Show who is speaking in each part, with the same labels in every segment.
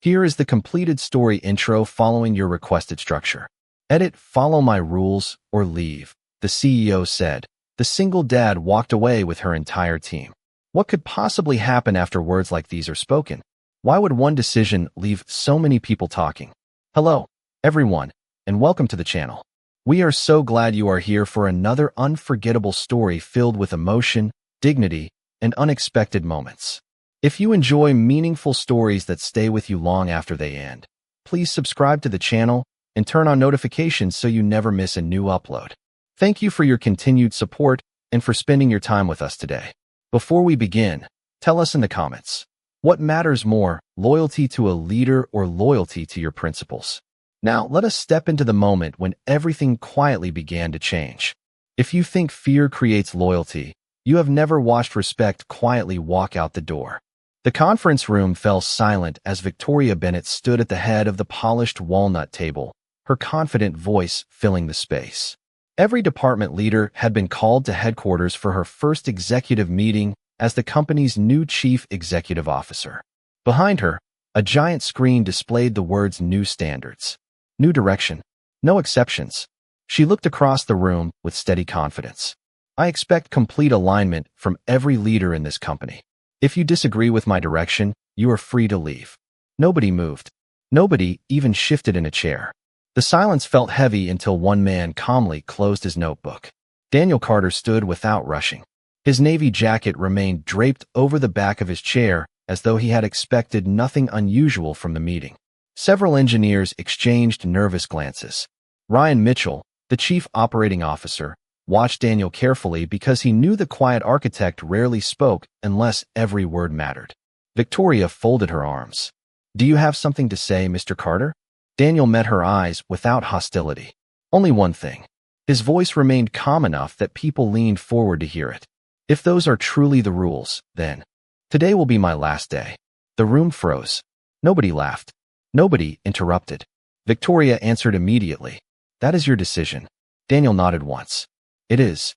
Speaker 1: Here is the completed story intro following your requested structure. Edit, follow my rules, or leave, the CEO said. The single dad walked away with her entire team. What could possibly happen after words like these are spoken? Why would one decision leave so many people talking? Hello, everyone, and welcome to the channel. We are so glad you are here for another unforgettable story filled with emotion, dignity, and unexpected moments. If you enjoy meaningful stories that stay with you long after they end, please subscribe to the channel and turn on notifications so you never miss a new upload. Thank you for your continued support and for spending your time with us today. Before we begin, tell us in the comments, what matters more, loyalty to a leader or loyalty to your principles? Now, let us step into the moment when everything quietly began to change. If you think fear creates loyalty, you have never watched respect quietly walk out the door. The conference room fell silent as Victoria Bennett stood at the head of the polished walnut table, her confident voice filling the space. Every department leader had been called to headquarters for her first executive meeting as the company's new chief executive officer. Behind her, a giant screen displayed the words "New Standards." New direction. No exceptions. She looked across the room with steady confidence. I expect complete alignment from every leader in this company. If you disagree with my direction, you are free to leave. Nobody moved. Nobody even shifted in a chair. The silence felt heavy until one man calmly closed his notebook. Daniel Carter stood without rushing. His navy jacket remained draped over the back of his chair as though he had expected nothing unusual from the meeting. Several engineers exchanged nervous glances. Ryan Mitchell, the chief operating officer, watched Daniel carefully because he knew the quiet architect rarely spoke unless every word mattered. Victoria folded her arms. "Do you have something to say, Mr. Carter?" Daniel met her eyes without hostility. "Only one thing." His voice remained calm enough that people leaned forward to hear it. "If those are truly the rules, then today will be my last day." The room froze. Nobody laughed. Nobody interrupted. Victoria answered immediately. "That is your decision." Daniel nodded once. "It is."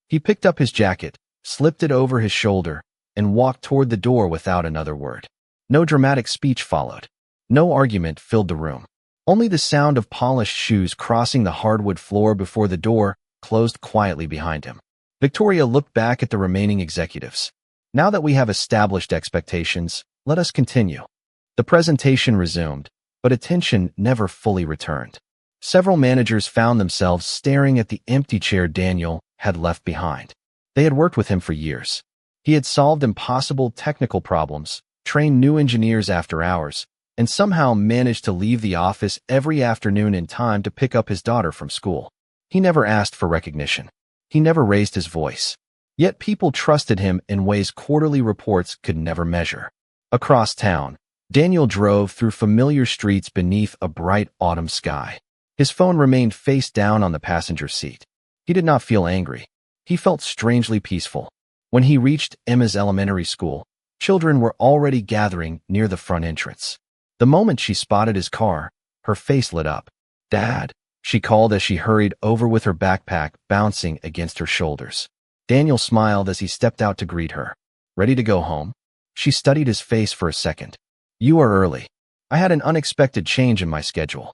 Speaker 1: He picked up his jacket, slipped it over his shoulder, and walked toward the door without another word. No dramatic speech followed. No argument filled the room. Only the sound of polished shoes crossing the hardwood floor before the door closed quietly behind him. Victoria looked back at the remaining executives. "Now that we have established expectations, let us continue." The presentation resumed, but attention never fully returned. Several managers found themselves staring at the empty chair Daniel had left behind. They had worked with him for years. He had solved impossible technical problems, trained new engineers after hours, and somehow managed to leave the office every afternoon in time to pick up his daughter from school. He never asked for recognition. He never raised his voice. Yet people trusted him in ways quarterly reports could never measure. Across town, Daniel drove through familiar streets beneath a bright autumn sky. His phone remained face down on the passenger seat. He did not feel angry. He felt strangely peaceful. When he reached Emma's elementary school, children were already gathering near the front entrance. The moment she spotted his car, her face lit up. "Dad," she called as she hurried over with her backpack bouncing against her shoulders. Daniel smiled as he stepped out to greet her. "Ready to go home?" She studied his face for a second. "You are early. I had an unexpected change in my schedule."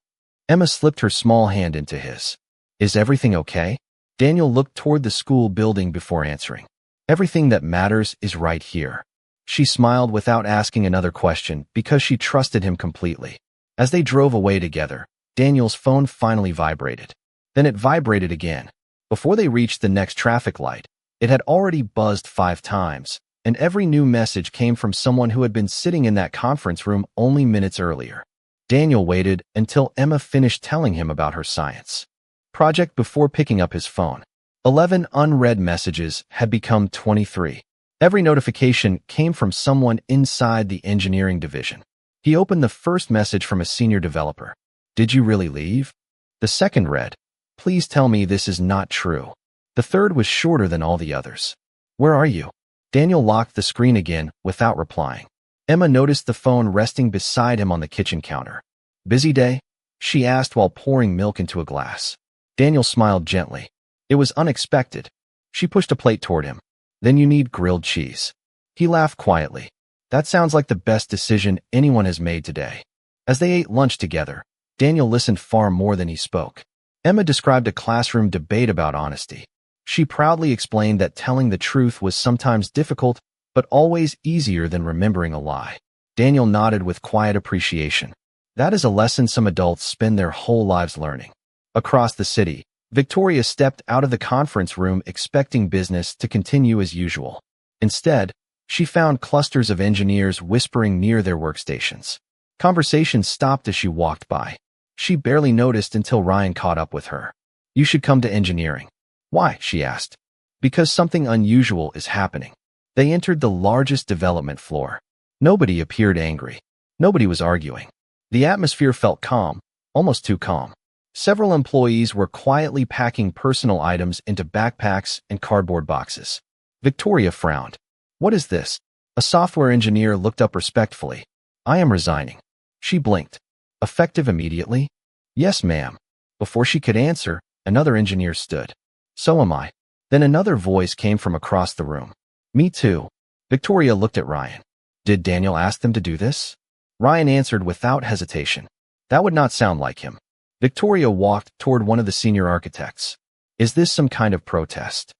Speaker 1: Emma slipped her small hand into his. "Is everything okay?" Daniel looked toward the school building before answering. "Everything that matters is right here." She smiled without asking another question because she trusted him completely. As they drove away together, Daniel's phone finally vibrated. Then it vibrated again. Before they reached the next traffic light, it had already buzzed 5 times, and every new message came from someone who had been sitting in that conference room only minutes earlier. Daniel waited until Emma finished telling him about her science project before picking up his phone. 11 unread messages had become 23. Every notification came from someone inside the engineering division. He opened the first message from a senior developer. "Did you really leave?" The second read, "Please tell me this is not true." The third was shorter than all the others. "Where are you?" Daniel locked the screen again without replying. Emma noticed the phone resting beside him on the kitchen counter. "Busy day?" she asked while pouring milk into a glass. Daniel smiled gently. It was unexpected. She pushed a plate toward him. "Then you need grilled cheese." He laughed quietly. "That sounds like the best decision anyone has made today." As they ate lunch together, Daniel listened far more than he spoke. Emma described a classroom debate about honesty. She proudly explained that telling the truth was sometimes difficult, but always easier than remembering a lie. Daniel nodded with quiet appreciation. That is a lesson some adults spend their whole lives learning. Across the city, Victoria stepped out of the conference room expecting business to continue as usual. Instead, she found clusters of engineers whispering near their workstations. Conversations stopped as she walked by. She barely noticed until Ryan caught up with her. "You should come to engineering." "Why?" she asked. "Because something unusual is happening." They entered the largest development floor. Nobody appeared angry. Nobody was arguing. The atmosphere felt calm, almost too calm. Several employees were quietly packing personal items into backpacks and cardboard boxes. Victoria frowned. "What is this?" A software engineer looked up respectfully. "I am resigning." She blinked. "Effective immediately?" "Yes, ma'am." Before she could answer, another engineer stood. "So am I." Then another voice came from across the room. "Me too." Victoria looked at Ryan. "Did Daniel ask them to do this?" Ryan answered without hesitation. "That would not sound like him." Victoria walked toward one of the senior architects. "Is this some kind of protest?"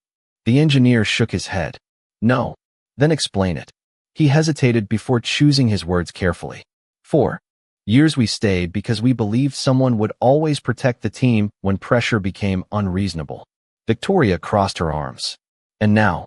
Speaker 1: The engineer shook his head. "No." "Then explain it." He hesitated before choosing his words carefully. "For years we stayed because we believed someone would always protect the team when pressure became unreasonable." Victoria crossed her arms. "And now?"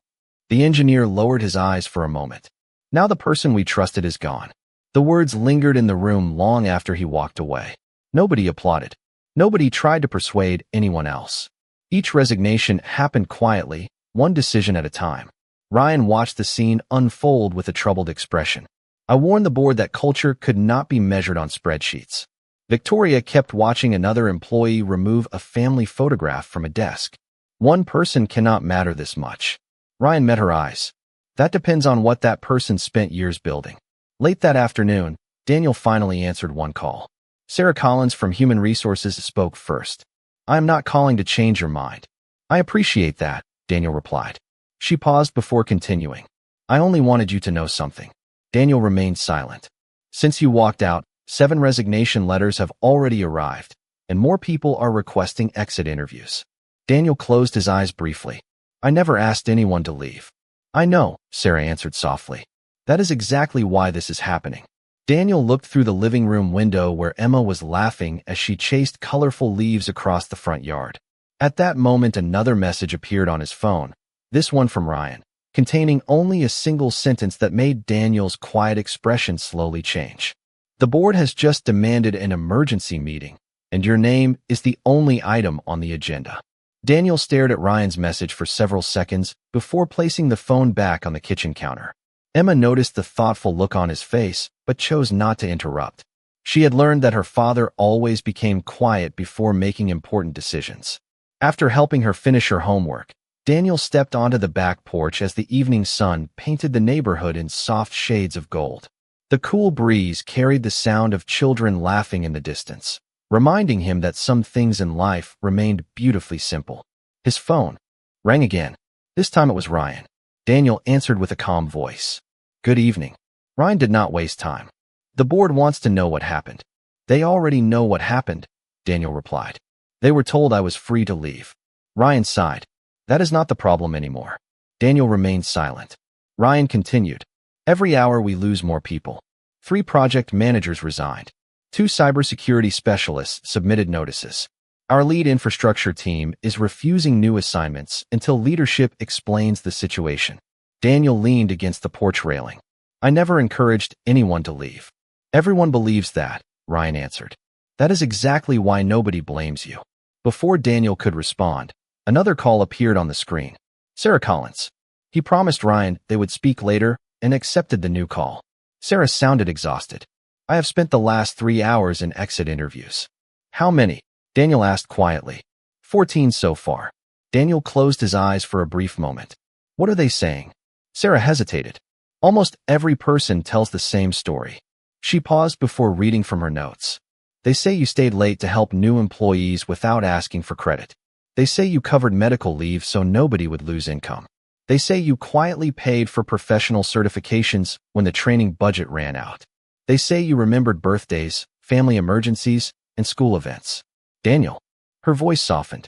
Speaker 1: The engineer lowered his eyes for a moment. "Now the person we trusted is gone." The words lingered in the room long after he walked away. Nobody applauded. Nobody tried to persuade anyone else. Each resignation happened quietly, one decision at a time. Ryan watched the scene unfold with a troubled expression. "I warned the board that culture could not be measured on spreadsheets." Victoria kept watching another employee remove a family photograph from a desk. "One person cannot matter this much." Ryan met her eyes. "That depends on what that person spent years building." Late that afternoon, Daniel finally answered one call. Sarah Collins from Human Resources spoke first. "I am not calling to change your mind." "I appreciate that," Daniel replied. She paused before continuing. "I only wanted you to know something." Daniel remained silent. "Since you walked out, 7 resignation letters have already arrived, and more people are requesting exit interviews." Daniel closed his eyes briefly. "I never asked anyone to leave." "I know," Sarah answered softly. "That is exactly why this is happening." Daniel looked through the living room window where Emma was laughing as she chased colorful leaves across the front yard. At that moment, another message appeared on his phone, this one from Ryan, containing only a single sentence that made Daniel's quiet expression slowly change. "The board has just demanded an emergency meeting, and your name is the only item on the agenda." Daniel stared at Ryan's message for several seconds before placing the phone back on the kitchen counter. Emma noticed the thoughtful look on his face, but chose not to interrupt. She had learned that her father always became quiet before making important decisions. After helping her finish her homework, Daniel stepped onto the back porch as the evening sun painted the neighborhood in soft shades of gold. The cool breeze carried the sound of children laughing in the distance, reminding him that some things in life remained beautifully simple. His phone rang again. This time it was Ryan. Daniel answered with a calm voice. "Good evening." Ryan did not waste time. "The board wants to know what happened." "They already know what happened," Daniel replied. "They were told I was free to leave." Ryan sighed. "That is not the problem anymore." Daniel remained silent. Ryan continued. "Every hour we lose more people. 3 project managers resigned. 2 cybersecurity specialists submitted notices. Our lead infrastructure team is refusing new assignments until leadership explains the situation." Daniel leaned against the porch railing. "I never encouraged anyone to leave." "Everyone believes that," Ryan answered. "That is exactly why nobody blames you." Before Daniel could respond, another call appeared on the screen. Sarah Collins. He promised Ryan they would speak later and accepted the new call. Sarah sounded exhausted. "I have spent the last 3 hours in exit interviews." "How many?" Daniel asked quietly. 14 so far." Daniel closed his eyes for a brief moment. "What are they saying?" Sarah hesitated. "Almost every person tells the same story." She paused before reading from her notes. "They say you stayed late to help new employees without asking for credit. They say you covered medical leave so nobody would lose income. They say you quietly paid for professional certifications when the training budget ran out. They say you remembered birthdays, family emergencies, and school events. Daniel. Her voice softened.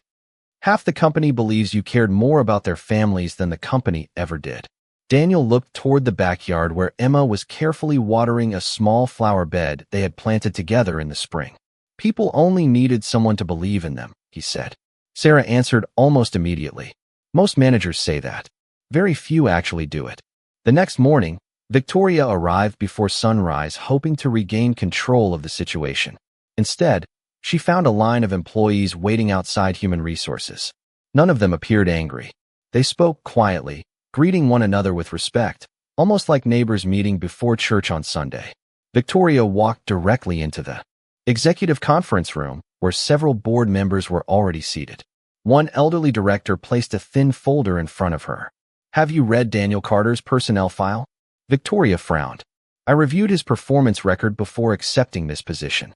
Speaker 1: Half the company believes you cared more about their families than the company ever did. Daniel looked toward the backyard where Emma was carefully watering a small flower bed they had planted together in the spring. People only needed someone to believe in them, he said. Sarah answered almost immediately. Most managers say that. Very few actually do it. The next morning, Victoria arrived before sunrise, hoping to regain control of the situation. Instead, she found a line of employees waiting outside Human Resources. None of them appeared angry. They spoke quietly, greeting one another with respect, almost like neighbors meeting before church on Sunday. Victoria walked directly into the executive conference room, where several board members were already seated. One elderly director placed a thin folder in front of her. "Have you read Daniel Carter's personnel file?" Victoria frowned. "I reviewed his performance record before accepting this position."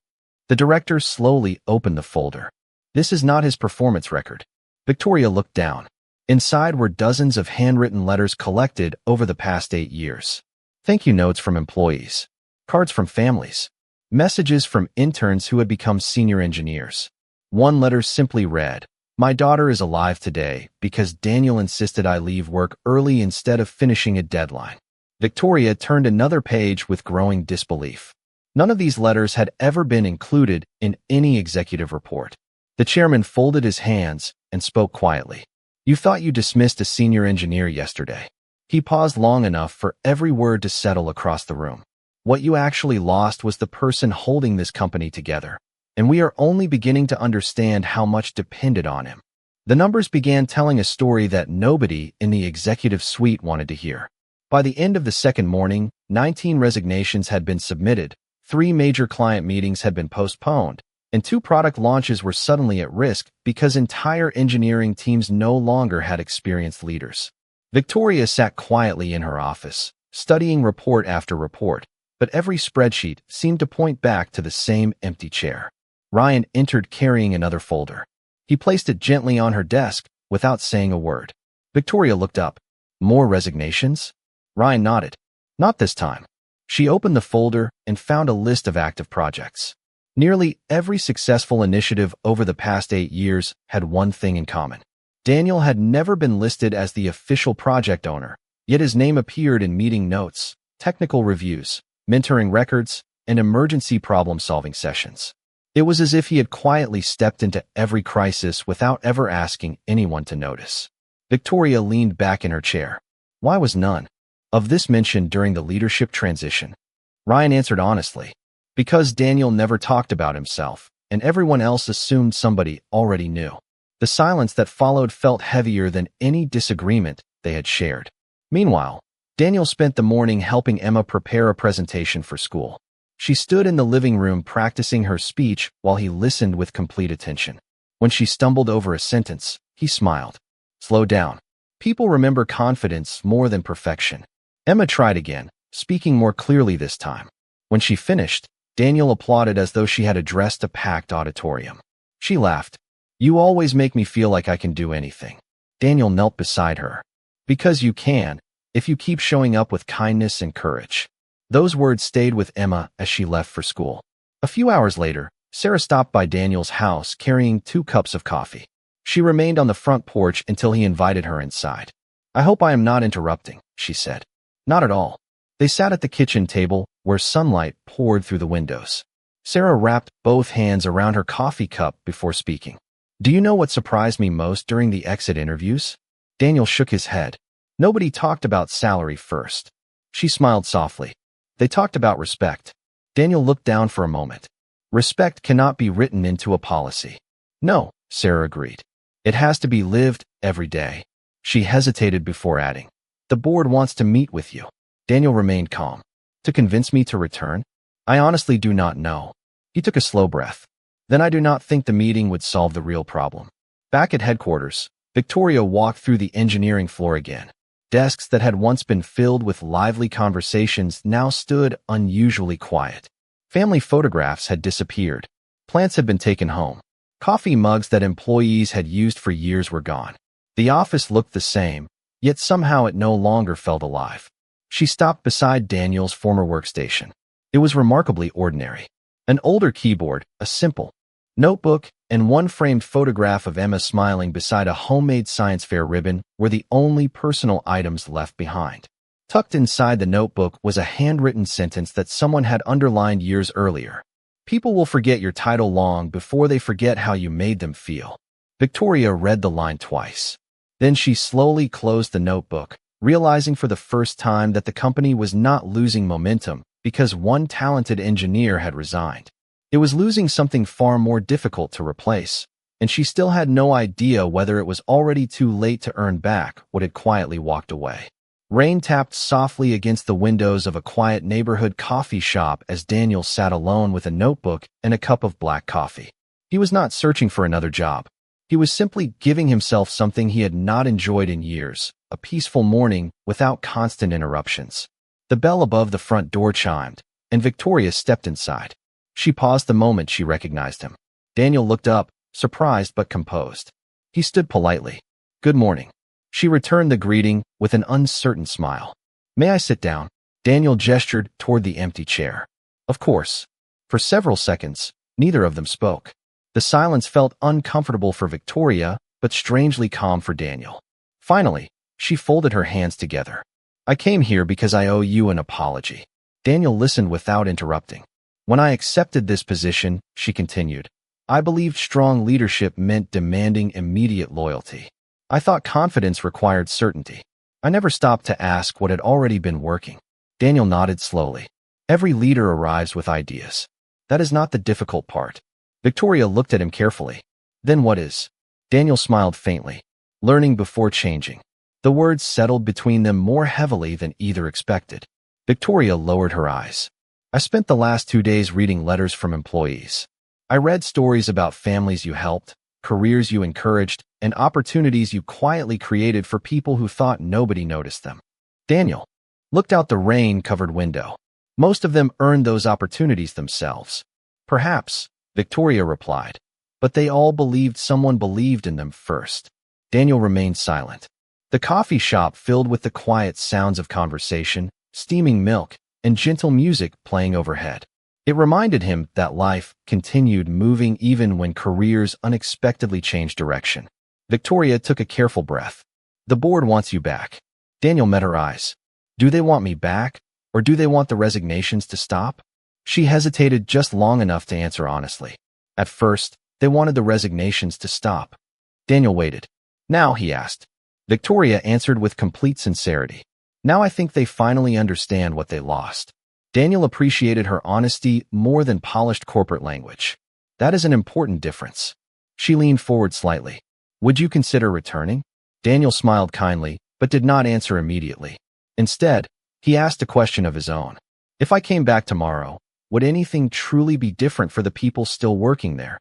Speaker 1: The director slowly opened the folder. "This is not his performance record." Victoria looked down. Inside were dozens of handwritten letters collected over the past 8 years. Thank you notes from employees. Cards from families. Messages from interns who had become senior engineers. One letter simply read, "My daughter is alive today because Daniel insisted I leave work early instead of finishing a deadline." Victoria turned another page with growing disbelief. None of these letters had ever been included in any executive report. The chairman folded his hands and spoke quietly. "You thought you dismissed a senior engineer yesterday." He paused long enough for every word to settle across the room. "What you actually lost was the person holding this company together, and we are only beginning to understand how much depended on him." The numbers began telling a story that nobody in the executive suite wanted to hear. By the end of the second morning, 19 resignations had been submitted, 3 major client meetings had been postponed, and 2 product launches were suddenly at risk because entire engineering teams no longer had experienced leaders. Victoria sat quietly in her office, studying report after report, but every spreadsheet seemed to point back to the same empty chair. Ryan entered carrying another folder. He placed it gently on her desk without saying a word. Victoria looked up. "More resignations?" Ryan nodded. "Not this time." She opened the folder and found a list of active projects. Nearly every successful initiative over the past 8 years had one thing in common. Daniel had never been listed as the official project owner, yet his name appeared in meeting notes, technical reviews, mentoring records, and emergency problem-solving sessions. It was as if he had quietly stepped into every crisis without ever asking anyone to notice. Victoria leaned back in her chair. Why was none of this mentioned during the leadership transition? Ryan answered honestly. Because Daniel never talked about himself, and everyone else assumed somebody already knew. The silence that followed felt heavier than any disagreement they had shared. Meanwhile, Daniel spent the morning helping Emma prepare a presentation for school. She stood in the living room practicing her speech while he listened with complete attention. When she stumbled over a sentence, he smiled. "Slow down. People remember confidence more than perfection." Emma tried again, speaking more clearly this time. When she finished, Daniel applauded as though she had addressed a packed auditorium. She laughed. "You always make me feel like I can do anything." Daniel knelt beside her. "Because you can, if you keep showing up with kindness and courage." Those words stayed with Emma as she left for school. A few hours later, Sarah stopped by Daniel's house carrying 2 cups of coffee. She remained on the front porch until he invited her inside. "I hope I am not interrupting," she said. "Not at all." They sat at the kitchen table, where sunlight poured through the windows. Sarah wrapped both hands around her coffee cup before speaking. "Do you know what surprised me most during the exit interviews?" Daniel shook his head. "Nobody talked about salary first." She smiled softly. "They talked about respect." Daniel looked down for a moment. "Respect cannot be written into a policy." "No," Sarah agreed. "It has to be lived every day." She hesitated before adding, "The board wants to meet with you." Daniel remained calm. "To convince me to return? I honestly do not know." He took a slow breath. "Then I do not think the meeting would solve the real problem." Back at headquarters, Victoria walked through the engineering floor again. Desks that had once been filled with lively conversations now stood unusually quiet. Family photographs had disappeared. Plants had been taken home. Coffee mugs that employees had used for years were gone. The office looked the same, yet somehow it no longer felt alive. She stopped beside Daniel's former workstation. It was remarkably ordinary. An older keyboard, a simple notebook, and one framed photograph of Emma smiling beside a homemade science fair ribbon were the only personal items left behind. Tucked inside the notebook was a handwritten sentence that someone had underlined years earlier. People will forget your title long before they forget how you made them feel. Victoria read the line twice. Then she slowly closed the notebook, realizing for the first time that the company was not losing momentum because one talented engineer had resigned. It was losing something far more difficult to replace, and she still had no idea whether it was already too late to earn back what had quietly walked away. Rain tapped softly against the windows of a quiet neighborhood coffee shop as Daniel sat alone with a notebook and a cup of black coffee. He was not searching for another job. He was simply giving himself something he had not enjoyed in years, a peaceful morning without constant interruptions. The bell above the front door chimed, and Victoria stepped inside. She paused the moment she recognized him. Daniel looked up, surprised but composed. He stood politely. "Good morning." She returned the greeting with an uncertain smile. "May I sit down?" Daniel gestured toward the empty chair. "Of course." For several seconds, neither of them spoke. The silence felt uncomfortable for Victoria, but strangely calm for Daniel. Finally, she folded her hands together. "I came here because I owe you an apology." Daniel listened without interrupting. "When I accepted this position," she continued, "I believed strong leadership meant demanding immediate loyalty. I thought confidence required certainty. I never stopped to ask what had already been working." Daniel nodded slowly. "Every leader arrives with ideas. That is not the difficult part." Victoria looked at him carefully. "Then what is?" Daniel smiled faintly. "Learning before changing." The words settled between them more heavily than either expected. Victoria lowered her eyes. "I spent the last 2 days reading letters from employees. I read stories about families you helped, careers you encouraged, and opportunities you quietly created for people who thought nobody noticed them." Daniel looked out the rain-covered window. "Most of them earned those opportunities themselves." "Perhaps," Victoria replied, "but they all believed someone believed in them first." Daniel remained silent. The coffee shop filled with the quiet sounds of conversation, steaming milk, and gentle music playing overhead. It reminded him that life continued moving even when careers unexpectedly changed direction. Victoria took a careful breath. "The board wants you back." Daniel met her eyes. "Do they want me back, or do they want the resignations to stop?" She hesitated just long enough to answer honestly. "At first, they wanted the resignations to stop." Daniel waited. "Now," he asked. Victoria answered with complete sincerity. "Now I think they finally understand what they lost." Daniel appreciated her honesty more than polished corporate language. "That is an important difference." She leaned forward slightly. "Would you consider returning?" Daniel smiled kindly, but did not answer immediately. Instead, he asked a question of his own. "If I came back tomorrow, would anything truly be different for the people still working there?"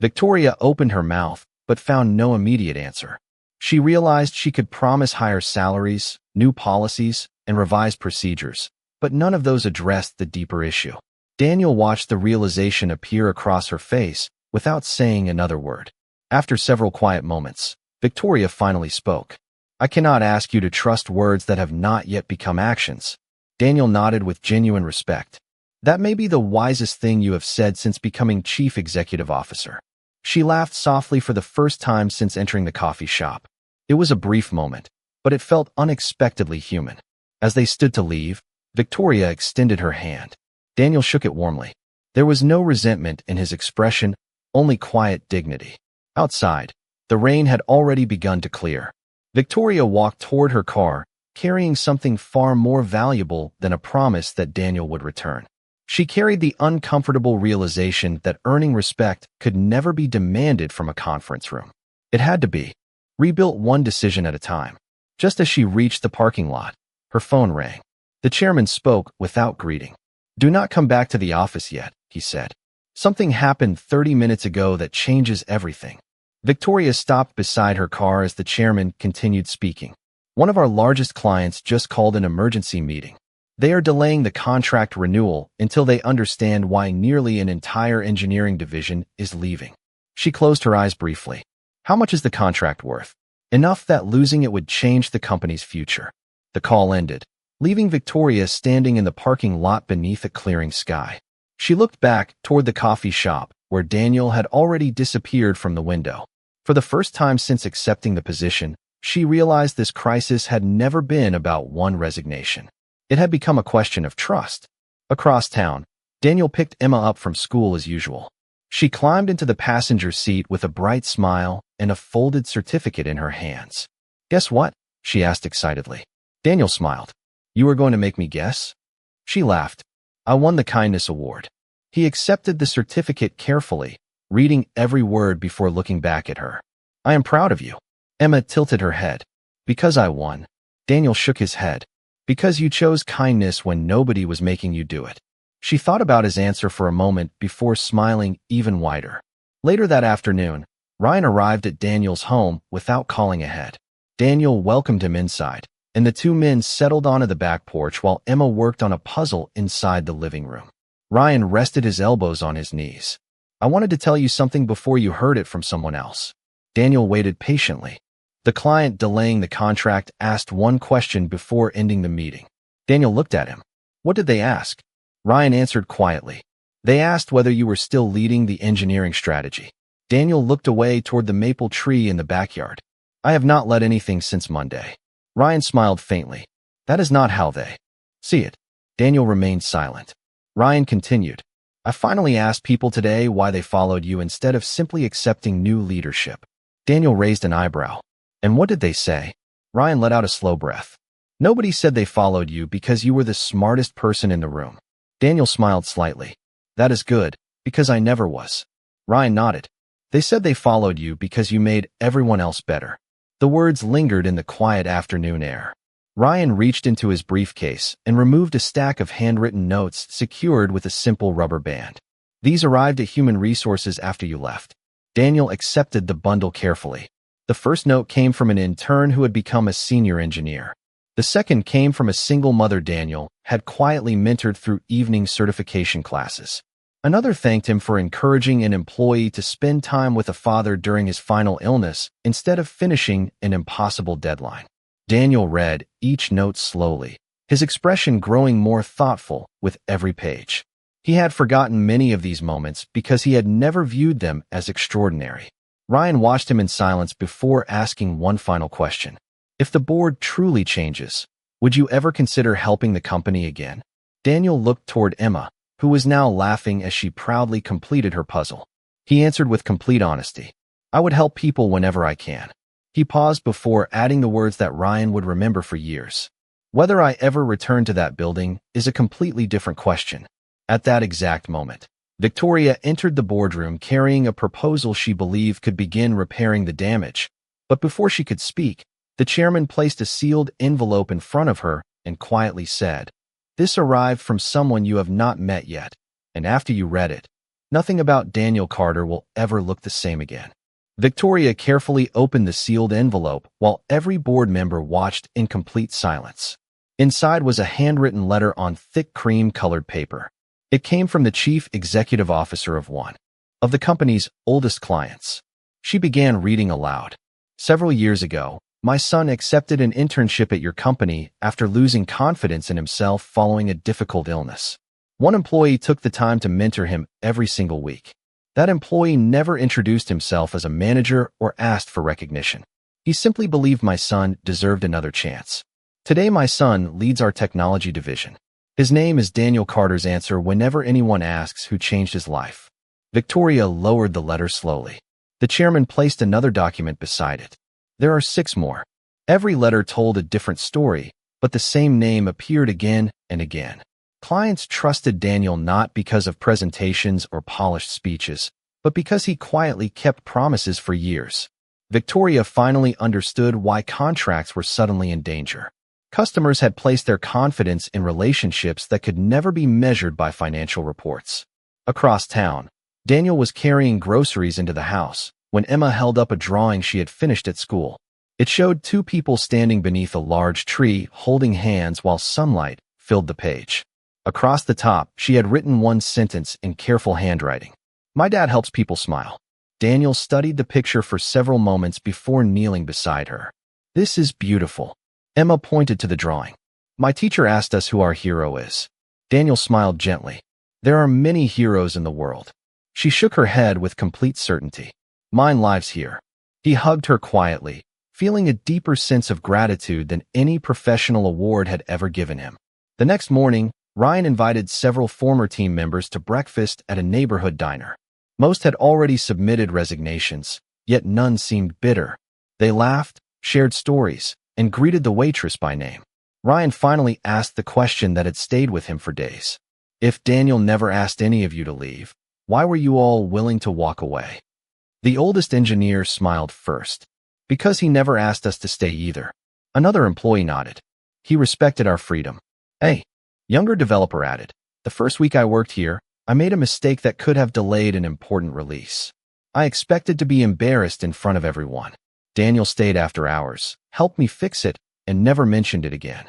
Speaker 1: Victoria opened her mouth, but found no immediate answer. She realized she could promise higher salaries, new policies, and revised procedures, but none of those addressed the deeper issue. Daniel watched the realization appear across her face without saying another word. After several quiet moments, Victoria finally spoke. "I cannot ask you to trust words that have not yet become actions." Daniel nodded with genuine respect. "That may be the wisest thing you have said since becoming chief executive officer." She laughed softly for the first time since entering the coffee shop. It was a brief moment, but it felt unexpectedly human. As they stood to leave, Victoria extended her hand. Daniel shook it warmly. There was no resentment in his expression, only quiet dignity. Outside, the rain had already begun to clear. Victoria walked toward her car, carrying something far more valuable than a promise that Daniel would return. She carried the uncomfortable realization that earning respect could never be demanded from a conference room. It had to be rebuilt one decision at a time. Just as she reached the parking lot, her phone rang. The chairman spoke without greeting. "Do not come back to the office yet," he said. "Something happened 30 minutes ago that changes everything." Victoria stopped beside her car as the chairman continued speaking. "One of our largest clients just called an emergency meeting. They are delaying the contract renewal until they understand why nearly an entire engineering division is leaving." She closed her eyes briefly. "How much is the contract worth?" "Enough that losing it would change the company's future." The call ended, leaving Victoria standing in the parking lot beneath a clearing sky. She looked back toward the coffee shop, where Daniel had already disappeared from the window. For the first time since accepting the position, she realized this crisis had never been about one resignation. It had become a question of trust. Across town, Daniel picked Emma up from school as usual. She climbed into the passenger seat with a bright smile and a folded certificate in her hands. "Guess what?" she asked excitedly. Daniel smiled. "You were going to make me guess?" She laughed. "I won the kindness award." He accepted the certificate carefully, reading every word before looking back at her. "I am proud of you." Emma tilted her head. "Because I won." Daniel shook his head. "Because you chose kindness when nobody was making you do it." She thought about his answer for a moment before smiling even wider. Later that afternoon, Ryan arrived at Daniel's home without calling ahead. Daniel welcomed him inside, and the two men settled onto the back porch while Emma worked on a puzzle inside the living room. Ryan rested his elbows on his knees. "I wanted to tell you something before you heard it from someone else." Daniel waited patiently. The client delaying the contract asked one question before ending the meeting. Daniel looked at him. "What did they ask?" Ryan answered quietly. "They asked whether you were still leading the engineering strategy." Daniel looked away toward the maple tree in the backyard. "I have not led anything since Monday." Ryan smiled faintly. "That is not how they see it." Daniel remained silent. Ryan continued. "I finally asked people today why they followed you instead of simply accepting new leadership." Daniel raised an eyebrow. "And what did they say?" Ryan let out a slow breath. "Nobody said they followed you because you were the smartest person in the room." Daniel smiled slightly. "That is good, because I never was." Ryan nodded. "They said they followed you because you made everyone else better." The words lingered in the quiet afternoon air. Ryan reached into his briefcase and removed a stack of handwritten notes secured with a simple rubber band. "These arrived at Human Resources after you left." Daniel accepted the bundle carefully. The first note came from an intern who had become a senior engineer. The second came from a single mother Daniel had quietly mentored through evening certification classes. Another thanked him for encouraging an employee to spend time with a father during his final illness instead of finishing an impossible deadline. Daniel read each note slowly, his expression growing more thoughtful with every page. He had forgotten many of these moments because he had never viewed them as extraordinary. Ryan watched him in silence before asking one final question. "If the board truly changes, would you ever consider helping the company again?" Daniel looked toward Emma, who was now laughing as she proudly completed her puzzle. He answered with complete honesty. "I would help people whenever I can." He paused before adding the words that Ryan would remember for years. "Whether I ever return to that building is a completely different question." At that exact moment, Victoria entered the boardroom carrying a proposal she believed could begin repairing the damage. But before she could speak, the chairman placed a sealed envelope in front of her and quietly said, "This arrived from someone you have not met yet, and after you read it, nothing about Daniel Carter will ever look the same again." Victoria carefully opened the sealed envelope while every board member watched in complete silence. Inside was a handwritten letter on thick cream-colored paper. It came from the chief executive officer of one of the company's oldest clients. She began reading aloud. "Several years ago, my son accepted an internship at your company after losing confidence in himself following a difficult illness. One employee took the time to mentor him every single week. That employee never introduced himself as a manager or asked for recognition. He simply believed my son deserved another chance. Today my son leads our technology division. His name is Daniel Carter's answer whenever anyone asks who changed his life." Victoria lowered the letter slowly. The chairman placed another document beside it. There are 6 more. Every letter told a different story, but the same name appeared again and again. Clients trusted Daniel not because of presentations or polished speeches, but because he quietly kept promises for years. Victoria finally understood why contracts were suddenly in danger. Customers had placed their confidence in relationships that could never be measured by financial reports. Across town, Daniel was carrying groceries into the house when Emma held up a drawing she had finished at school. It showed 2 people standing beneath a large tree holding hands while sunlight filled the page. Across the top, she had written one sentence in careful handwriting. "My dad helps people smile." Daniel studied the picture for several moments before kneeling beside her. "This is beautiful." Emma pointed to the drawing. "My teacher asked us who our hero is." Daniel smiled gently. There are many heroes in the world. She shook her head with complete certainty. Mine lives here. He hugged her quietly, feeling a deeper sense of gratitude than any professional award had ever given him. The next morning, Ryan invited several former team members to breakfast at a neighborhood diner. Most had already submitted resignations, yet none seemed bitter. They laughed, shared stories, and greeted the waitress by name. Ryan finally asked the question that had stayed with him for days. If Daniel never asked any of you to leave, why were you all willing to walk away? The oldest engineer smiled first. Because he never asked us to stay either. Another employee nodded. He respected our freedom. Hey, younger developer added. The first week I worked here, I made a mistake that could have delayed an important release. I expected to be embarrassed in front of everyone. Daniel stayed after hours, helped me fix it, and never mentioned it again.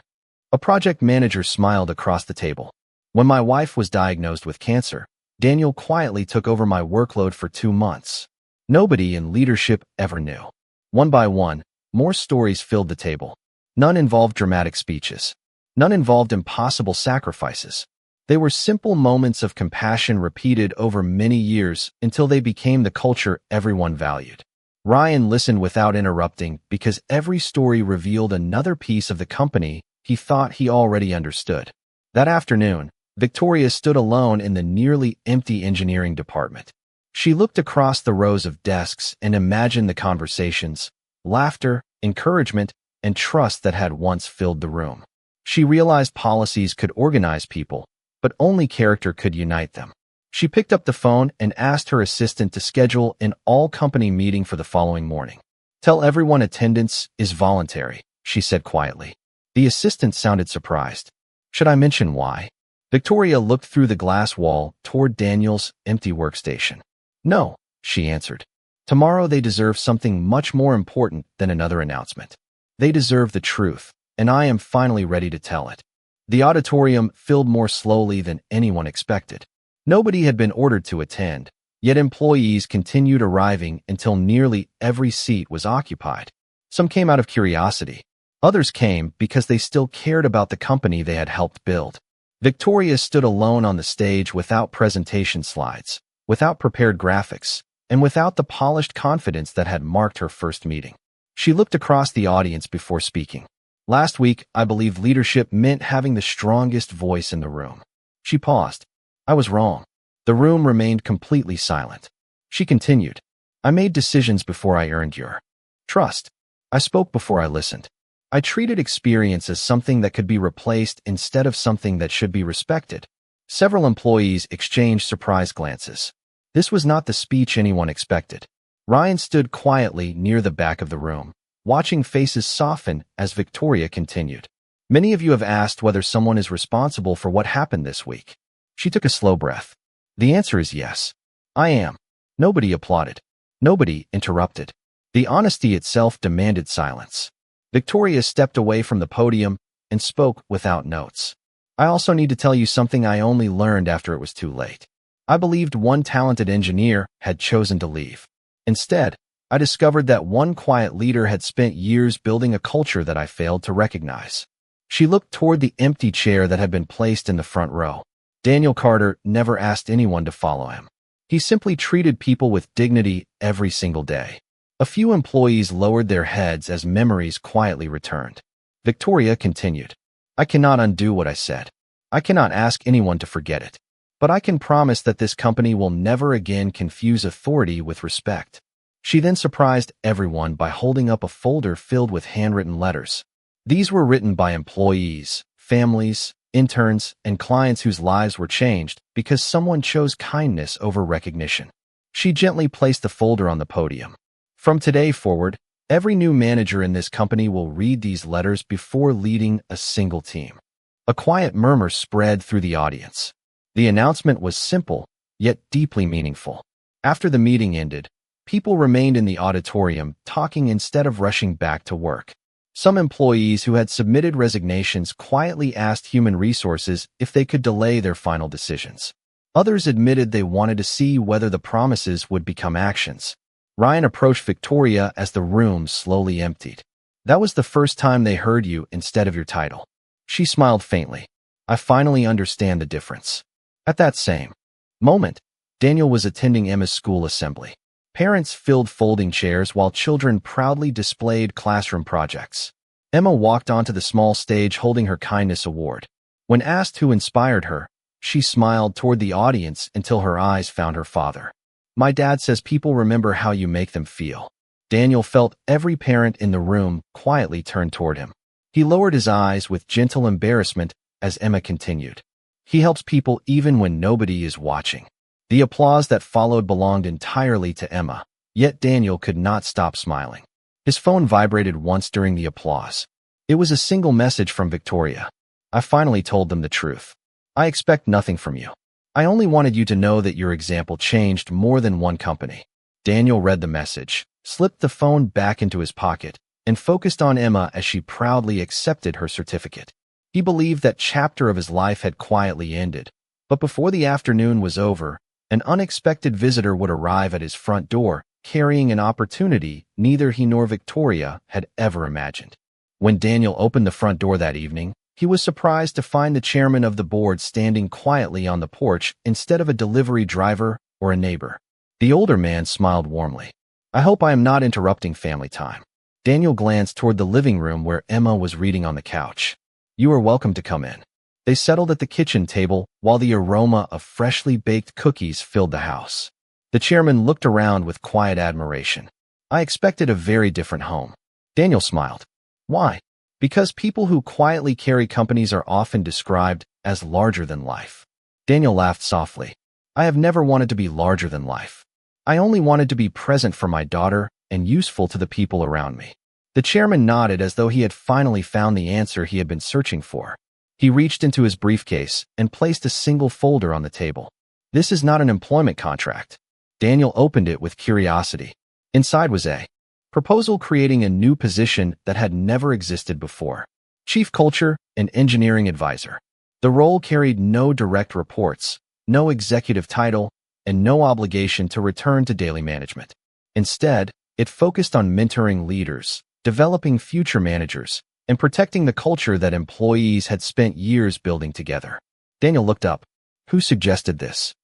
Speaker 1: A project manager smiled across the table. When my wife was diagnosed with cancer, Daniel quietly took over my workload for 2 months. Nobody in leadership ever knew. One by one, more stories filled the table. None involved dramatic speeches. None involved impossible sacrifices. They were simple moments of compassion repeated over many years until they became the culture everyone valued. Ryan listened without interrupting because every story revealed another piece of the company he thought he already understood. That afternoon, Victoria stood alone in the nearly empty engineering department. She looked across the rows of desks and imagined the conversations, laughter, encouragement, and trust that had once filled the room. She realized policies could organize people, but only character could unite them. She picked up the phone and asked her assistant to schedule an all-company meeting for the following morning. Tell everyone attendance is voluntary, she said quietly. The assistant sounded surprised. Should I mention why? Victoria looked through the glass wall toward Daniel's empty workstation. No, she answered. Tomorrow they deserve something much more important than another announcement. They deserve the truth, and I am finally ready to tell it. The auditorium filled more slowly than anyone expected. Nobody had been ordered to attend, yet employees continued arriving until nearly every seat was occupied. Some came out of curiosity. Others came because they still cared about the company they had helped build. Victoria stood alone on the stage without presentation slides, without prepared graphics, and without the polished confidence that had marked her first meeting. She looked across the audience before speaking. Last week, I believed leadership meant having the strongest voice in the room. She paused. I was wrong. The room remained completely silent. She continued. I made decisions before I earned your trust. I spoke before I listened. I treated experience as something that could be replaced instead of something that should be respected. Several employees exchanged surprised glances. This was not the speech anyone expected. Ryan stood quietly near the back of the room, watching faces soften as Victoria continued. Many of you have asked whether someone is responsible for what happened this week. She took a slow breath. The answer is yes. I am. Nobody applauded. Nobody interrupted. The honesty itself demanded silence. Victoria stepped away from the podium and spoke without notes. I also need to tell you something I only learned after it was too late. I believed one talented engineer had chosen to leave. Instead, I discovered that one quiet leader had spent years building a culture that I failed to recognize. She looked toward the empty chair that had been placed in the front row. Daniel Carter never asked anyone to follow him. He simply treated people with dignity every single day. A few employees lowered their heads as memories quietly returned. Victoria continued. I cannot undo what I said. I cannot ask anyone to forget it. But I can promise that this company will never again confuse authority with respect. She then surprised everyone by holding up a folder filled with handwritten letters. These were written by employees, families, interns, and clients whose lives were changed because someone chose kindness over recognition. She gently placed the folder on the podium. From today forward, every new manager in this company will read these letters before leading a single team. A quiet murmur spread through the audience. The announcement was simple, yet deeply meaningful. After the meeting ended, people remained in the auditorium talking instead of rushing back to work. Some employees who had submitted resignations quietly asked human resources if they could delay their final decisions. Others admitted they wanted to see whether the promises would become actions. Ryan approached Victoria as the room slowly emptied. That was the first time they heard you instead of your title. She smiled faintly. I finally understand the difference. At that same moment, Daniel was attending Emma's school assembly. Parents filled folding chairs while children proudly displayed classroom projects. Emma walked onto the small stage holding her kindness award. When asked who inspired her, she smiled toward the audience until her eyes found her father. "My dad says people remember how you make them feel." Daniel felt every parent in the room quietly turn toward him. He lowered his eyes with gentle embarrassment as Emma continued. "He helps people even when nobody is watching." The applause that followed belonged entirely to Emma, yet Daniel could not stop smiling. His phone vibrated once during the applause. It was a single message from Victoria. "I finally told them the truth. I expect nothing from you. I only wanted you to know that your example changed more than one company." Daniel read the message, slipped the phone back into his pocket, and focused on Emma as she proudly accepted her certificate. He believed that chapter of his life had quietly ended, but before the afternoon was over, an unexpected visitor would arrive at his front door, carrying an opportunity neither he nor Victoria had ever imagined. When Daniel opened the front door that evening, he was surprised to find the chairman of the board standing quietly on the porch instead of a delivery driver or a neighbor. The older man smiled warmly. "I hope I am not interrupting family time." Daniel glanced toward the living room where Emma was reading on the couch. "You are welcome to come in." They settled at the kitchen table while the aroma of freshly baked cookies filled the house. The chairman looked around with quiet admiration. "I expected a very different home." Daniel smiled. "Why?" "Because people who quietly carry companies are often described as larger than life." Daniel laughed softly. "I have never wanted to be larger than life. I only wanted to be present for my daughter and useful to the people around me." The chairman nodded as though he had finally found the answer he had been searching for. He reached into his briefcase and placed a single folder on the table. "This is not an employment contract." Daniel opened it with curiosity. Inside was a proposal creating a new position that had never existed before. Chief Culture and Engineering Advisor. The role carried no direct reports, no executive title, and no obligation to return to daily management. Instead, it focused on mentoring leaders, developing future managers, and protecting the culture that employees had spent years building together. Daniel looked up. "Who suggested this?"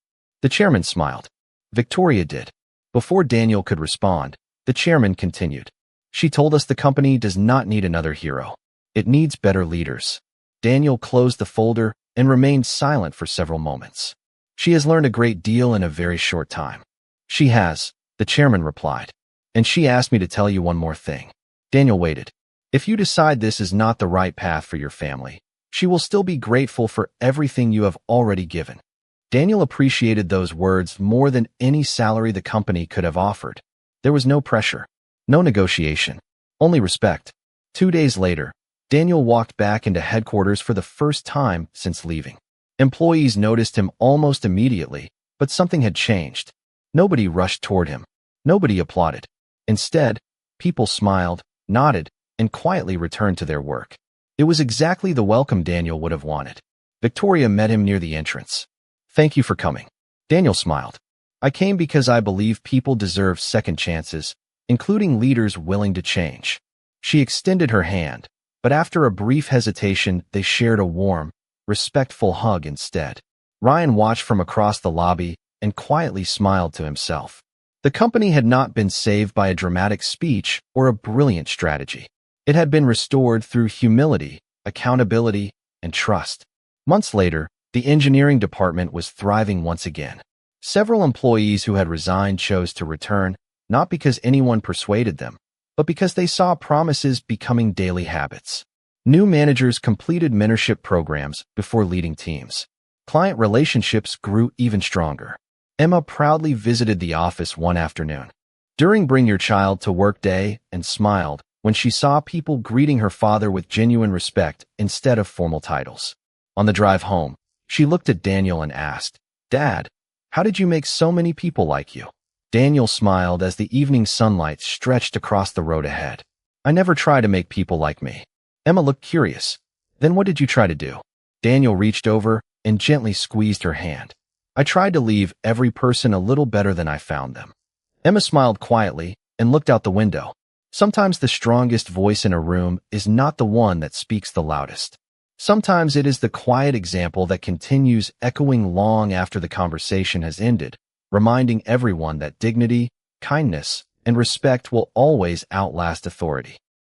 Speaker 1: The chairman smiled. "Victoria did." Before Daniel could respond, the chairman continued. "She told us the company does not need another hero. It needs better leaders." Daniel closed the folder and remained silent for several moments. "She has learned a great deal in a very short time." "She has," the chairman replied. "And she asked me to tell you one more thing." Daniel waited. "If you decide this is not the right path for your family, she will still be grateful for everything you have already given." Daniel appreciated those words more than any salary the company could have offered. There was no pressure, no negotiation, only respect. 2 days later, Daniel walked back into headquarters for the first time since leaving. Employees noticed him almost immediately, but something had changed. Nobody rushed toward him. Nobody applauded. Instead, people smiled, nodded, and quietly returned to their work. It was exactly the welcome Daniel would have wanted. Victoria met him near the entrance. "Thank you for coming." Daniel smiled. "I came because I believe people deserve second chances, including leaders willing to change." She extended her hand, but after a brief hesitation, they shared a warm, respectful hug instead. Ryan watched from across the lobby and quietly smiled to himself. The company had not been saved by a dramatic speech or a brilliant strategy. It had been restored through humility, accountability, and trust. Months later, the engineering department was thriving once again. Several employees who had resigned chose to return, not because anyone persuaded them, but because they saw promises becoming daily habits. New managers completed mentorship programs before leading teams. Client relationships grew even stronger. Emma proudly visited the office one afternoon during Bring Your Child to Work Day and smiled when she saw people greeting her father with genuine respect instead of formal titles. On the drive home, she looked at Daniel and asked, "Dad, how did you make so many people like you?" Daniel smiled as the evening sunlight stretched across the road ahead. "I never try to make people like me." Emma looked curious. "Then what did you try to do?" Daniel reached over and gently squeezed her hand. "I tried to leave every person a little better than I found them." Emma smiled quietly and looked out the window. Sometimes the strongest voice in a room is not the one that speaks the loudest. Sometimes it is the quiet example that continues echoing long after the conversation has ended, reminding everyone that dignity, kindness, and respect will always outlast authority.